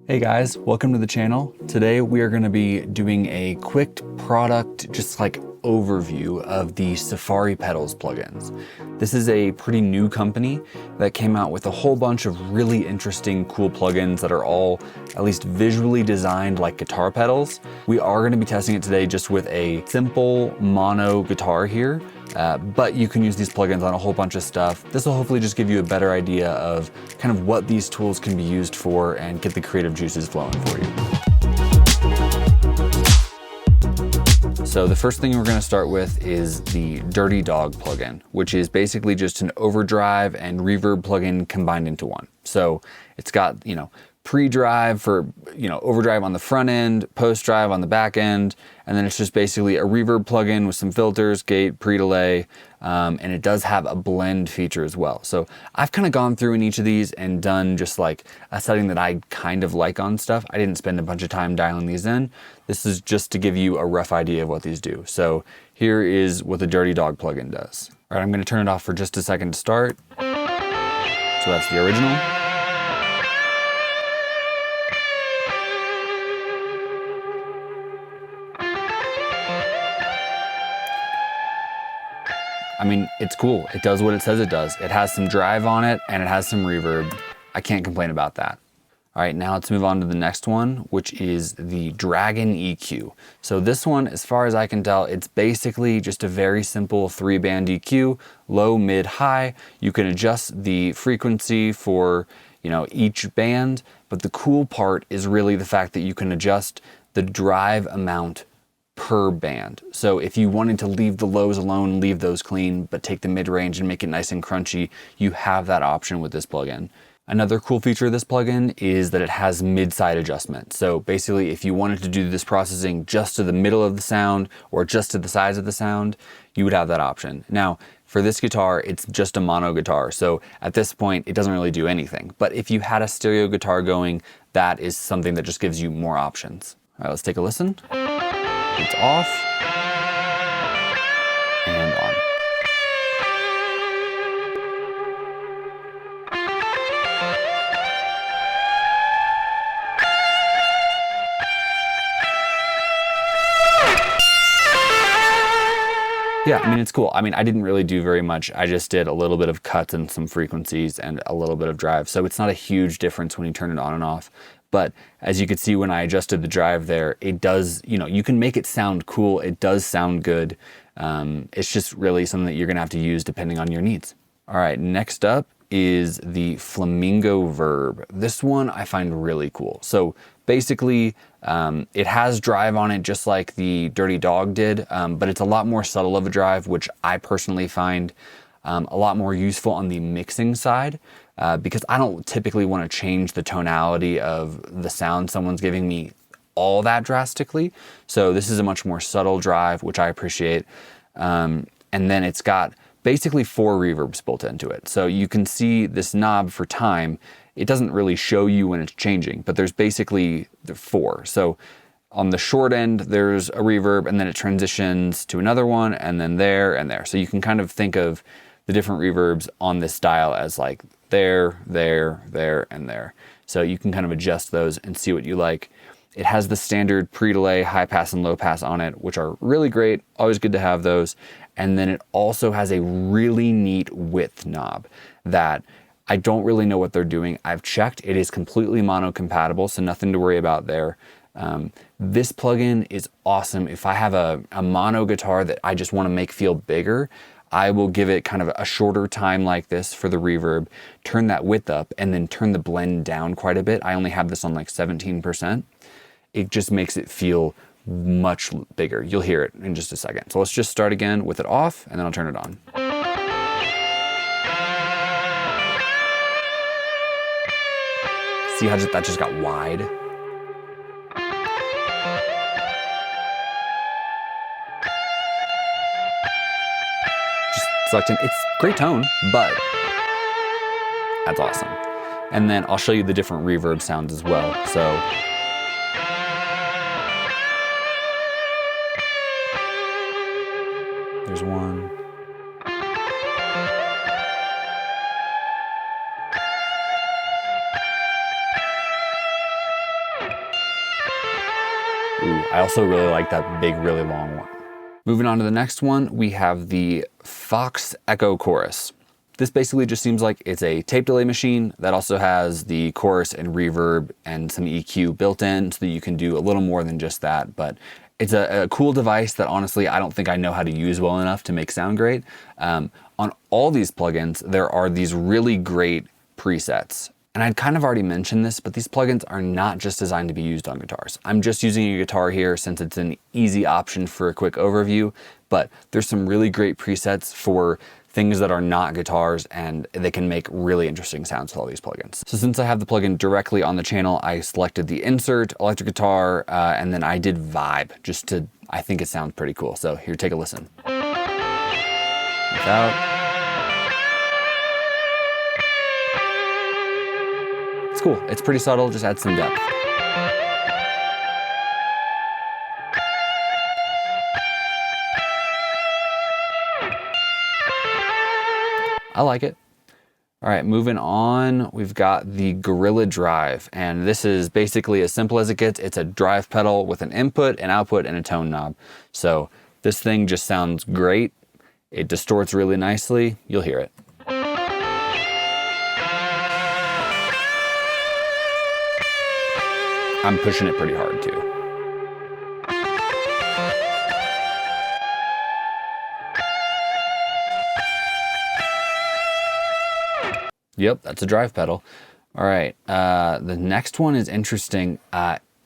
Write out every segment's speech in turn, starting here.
Hey guys, welcome to the channel. Today we are going to be doing a quick product, just like overview of the Safari Pedals plugins. This is a pretty new company that came out with a whole bunch of really interesting, cool plugins that are all at least visually designed like guitar pedals. We are going to be testing it today just with a simple mono guitar here. But you can use these plugins on a whole bunch of stuff. This will hopefully just give you a better idea of kind of what these tools can be used for and get the creative juices flowing for you. So the first thing we're going to start with is the Dirty Dog plugin, which is basically just an overdrive and reverb plugin combined into one. So it's got, pre-drive for, overdrive on the front end, post-drive on the back end, and then it's just basically a reverb plugin with some filters, gate, pre-delay, and it does have a blend feature as well. So I've kind of gone through in each of these and done just like a setting that I kind of like on stuff. I didn't spend a bunch of time dialing these in. This is just to give you a rough idea of what these do. So here is what the Dirty Dog plugin does. All right, I'm going to turn it off for just a second to start. So that's the original. I mean, it's cool. It does what it says it does. It has some drive on it and it has some reverb. I can't complain about that. All right, now let's move on to the next one, which is the Dragon EQ. So this one, as far as I can tell, it's basically just a very simple 3-band EQ, low, mid, high. You can adjust the frequency for, each band, but the cool part is really the fact that you can adjust the drive amount per band. So if you wanted to leave the lows alone, leave those clean, but take the mid-range and make it nice and crunchy, you have that option with this plugin. Another cool feature of this plugin is that it has mid-side adjustment. So basically, if you wanted to do this processing just to the middle of the sound or just to the sides of the sound, you would have that option. Now, for this guitar, it's just a mono guitar. So at this point, it doesn't really do anything. But if you had a stereo guitar going, that is something that just gives you more options. All right, let's take a listen. It's off and on. Yeah, I mean, it's cool. I mean, I didn't really do very much. I just did a little bit of cuts and some frequencies and a little bit of drive. So it's not a huge difference when you turn it on and off. But as you could see when I adjusted the drive there, it does, you can make it sound cool. It does sound good. It's just really something that you're gonna have to use depending on your needs. All right, next up is the Flamingo Verb. This one I find really cool. So basically, it has drive on it just like the Dirty Dog did, but it's a lot more subtle of a drive, which I personally find a lot more useful on the mixing side. Because I don't typically want to change the tonality of the sound someone's giving me all that drastically. So this is a much more subtle drive, which I appreciate. And then it's got basically 4 reverbs built into it. So you can see this knob for time. It doesn't really show you when it's changing, but there's basically 4. So on the short end, there's a reverb and then it transitions to another one and then there and there. So you can kind of think of the different reverbs on this dial as like there, there, there, and there. So you can kind of adjust those and see what you like. It has the standard pre-delay, high pass and low pass on it, which are really great. Always good to have those. And then it also has a really neat width knob that I don't really know what they're doing. I've checked, it is completely mono compatible, so nothing to worry about there. This plugin is awesome. If I have a mono guitar that I just want to make feel bigger, I will give it kind of a shorter time like this for the reverb, turn that width up, and then turn the blend down quite a bit. I only have this on like 17%. It just makes it feel much bigger. You'll hear it in just a second. So let's just start again with it off, and then I'll turn it on. See how that just got wide? Selecting, it's great tone, but that's awesome. And then I'll show you the different reverb sounds as well. So there's one. Ooh, I also really like that big, really long one. Moving on to the next one, we have the Fox Echo Chorus. This basically just seems like it's a tape delay machine that also has the chorus and reverb and some EQ built in so that you can do a little more than just that. But it's a cool device that honestly I don't think I know how to use well enough to make sound great. On all these plugins, there are these really great presets. And I'd kind of already mentioned this, but these plugins are not just designed to be used on guitars. I'm just using a guitar here since it's an easy option for a quick overview, but there's some really great presets for things that are not guitars, and they can make really interesting sounds with all these plugins. So since I have the plugin directly on the channel, I selected the insert, electric guitar, and then I did vibe, I think it sounds pretty cool. So here, take a listen. Without. It's cool, it's pretty subtle, just adds some depth. I like it. All right, moving on, we've got the Gorilla Drive, and this is basically as simple as it gets. It's a drive pedal with an input, an output, and a tone knob. So this thing just sounds great. It distorts really nicely. You'll hear it. I'm pushing it pretty hard too. Yep, that's a drive pedal. All right, the next one is interesting.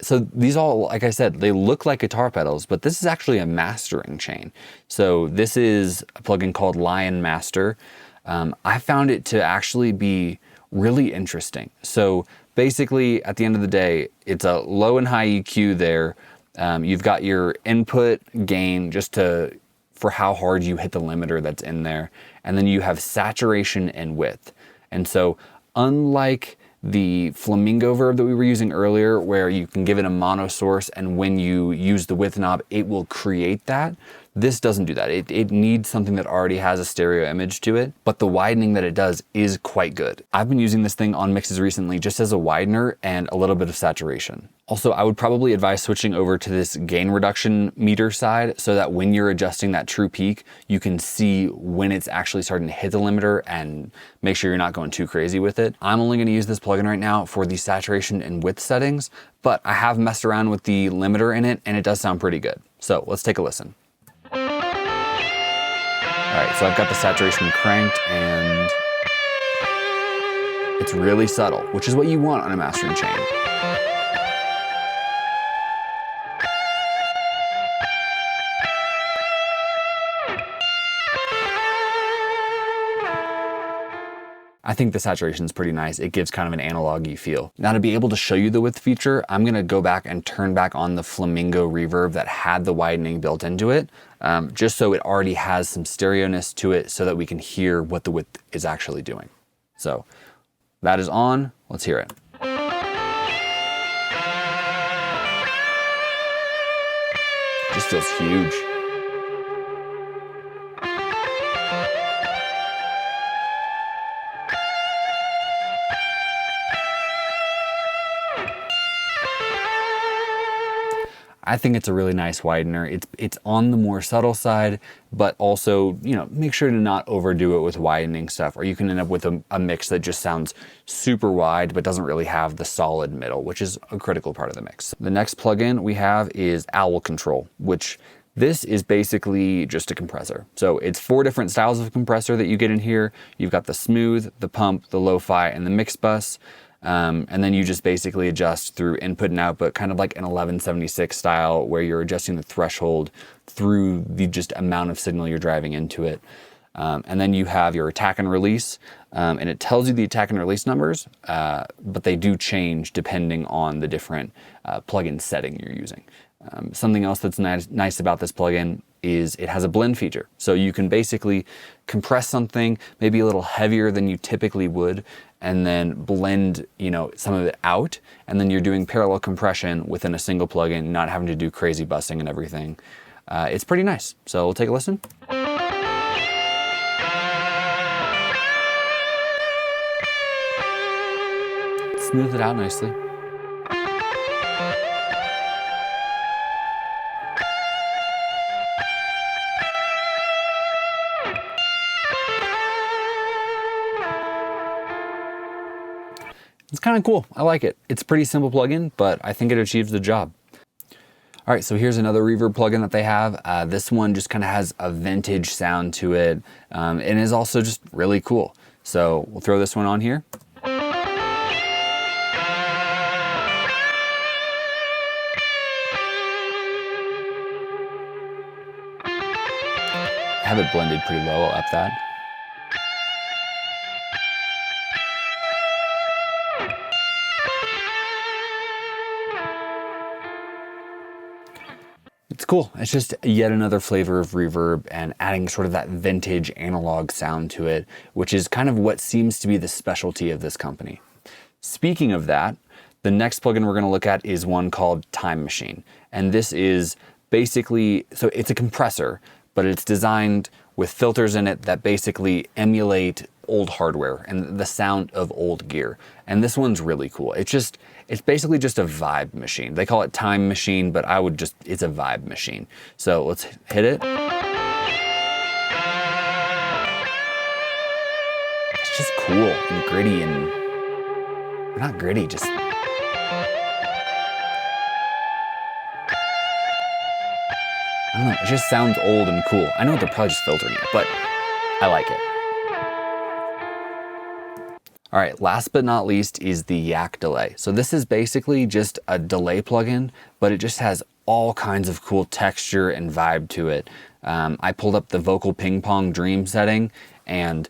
So these all, like I said, they look like guitar pedals, but this is actually a mastering chain. So this is a plugin called Lion Master. I found it to actually be really interesting. So basically, at the end of the day, it's a low and high EQ there. You've got your input gain for how hard you hit the limiter that's in there. And then you have saturation and width. And so unlike the Flamingo Verb that we were using earlier, where you can give it a mono source and when you use the width knob, it will create that. This doesn't do that. It needs something that already has a stereo image to it, but the widening that it does is quite good. I've been using this thing on mixes recently just as a widener and a little bit of saturation. Also, I would probably advise switching over to this gain reduction meter side so that when you're adjusting that true peak, you can see when it's actually starting to hit the limiter and make sure you're not going too crazy with it. I'm only gonna use this plugin right now for the saturation and width settings, but I have messed around with the limiter in it and it does sound pretty good. So let's take a listen. All right, so I've got the saturation cranked and it's really subtle, which is what you want on a mastering chain. I think the saturation is pretty nice. It gives kind of an analog-y feel. Now to be able to show you the width feature, I'm gonna go back and turn back on the Flamingo reverb that had the widening built into it, just so it already has some stereo-ness to it so that we can hear what the width is actually doing. So that is on, let's hear it. Just feels huge. I think it's a really nice widener. It's on the more subtle side, but also, you know, make sure to not overdo it with widening stuff, or you can end up with a mix that just sounds super wide, but doesn't really have the solid middle, which is a critical part of the mix. The next plugin we have is Allll Control, which this is basically just a compressor. So it's 4 different styles of compressor that you get in here. You've got the smooth, the pump, the lo-fi, and the mix bus. And then you just basically adjust through input and output, kind of like an 1176 style where you're adjusting the threshold through the just amount of signal you're driving into it. And then you have your attack and release, and it tells you the attack and release numbers, but they do change depending on the different plugin setting you're using. Something else that's nice about this plugin is it has a blend feature. So you can basically compress something maybe a little heavier than you typically would, and then blend, you know, some of it out, and then you're doing parallel compression within a single plugin, not having to do crazy bussing and everything. It's pretty nice. So we'll take a listen. Smooth it out nicely. It's kind of cool. I like it. It's a pretty simple plugin, but I think it achieves the job. All right, so here's another reverb plugin that they have. This one just kind of has a vintage sound to it, and is also just really cool. So we'll throw this one on here. I have it blended pretty low. I'll up that. It's cool. It's just yet another flavor of reverb and adding sort of that vintage analog sound to it, which is kind of what seems to be the specialty of this company. Speaking of that, the next plugin we're going to look at is one called Time Machine. And this is basically, so it's a compressor, but it's designed with filters in it that basically emulate old hardware and the sound of old gear. And this one's really cool. It's basically just a vibe machine. They call it Time Machine, but it's a vibe machine. So let's hit it. It's just cool and gritty and, not gritty, just, I don't know, it just sounds old and cool. I know they're probably just filtering it, but I like it. All right, last but not least is the Yak delay. So this is basically just a delay plugin, but it just has all kinds of cool texture and vibe to it. I pulled up the Vocal Ping Pong Dream setting, and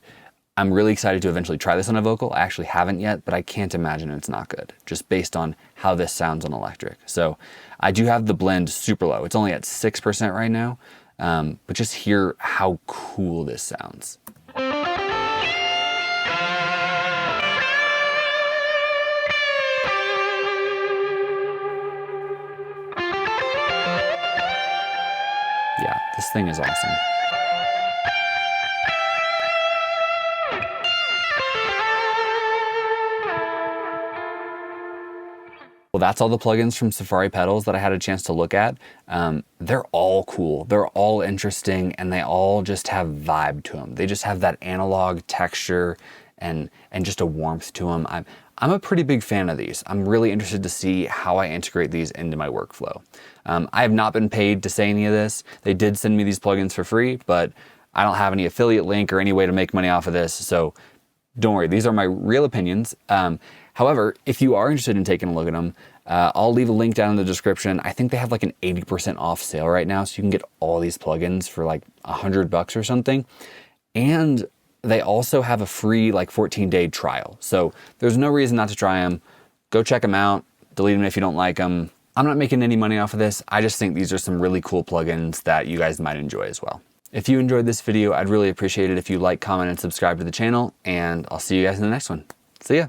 I'm really excited to eventually try this on a vocal. I actually haven't yet, but I can't imagine it's not good, just based on how this sounds on electric. So I do have the blend super low. It's only at 6% right now, but just hear how cool this sounds. Yeah, this thing is awesome. Well, that's all the plugins from Safari Pedals that I had a chance to look at. They're all cool, they're all interesting, and they all just have vibe to them. They just have that analog texture and just a warmth to them. I'm a pretty big fan of these. I'm really interested to see how I integrate these into my workflow. I have not been paid to say any of this. They did send me these plugins for free, but I don't have any affiliate link or any way to make money off of this, so don't worry, these are my real opinions. However, if you are interested in taking a look at them, I'll leave a link down in the description. I think they have like an 80% off sale right now, so you can get all these plugins for like $100 or something. And they also have a free like 14-day trial. So there's no reason not to try them. Go check them out, delete them if you don't like them. I'm not making any money off of this. I just think these are some really cool plugins that you guys might enjoy as well. If you enjoyed this video, I'd really appreciate it if you like, comment, and subscribe to the channel, and I'll see you guys in the next one. See ya.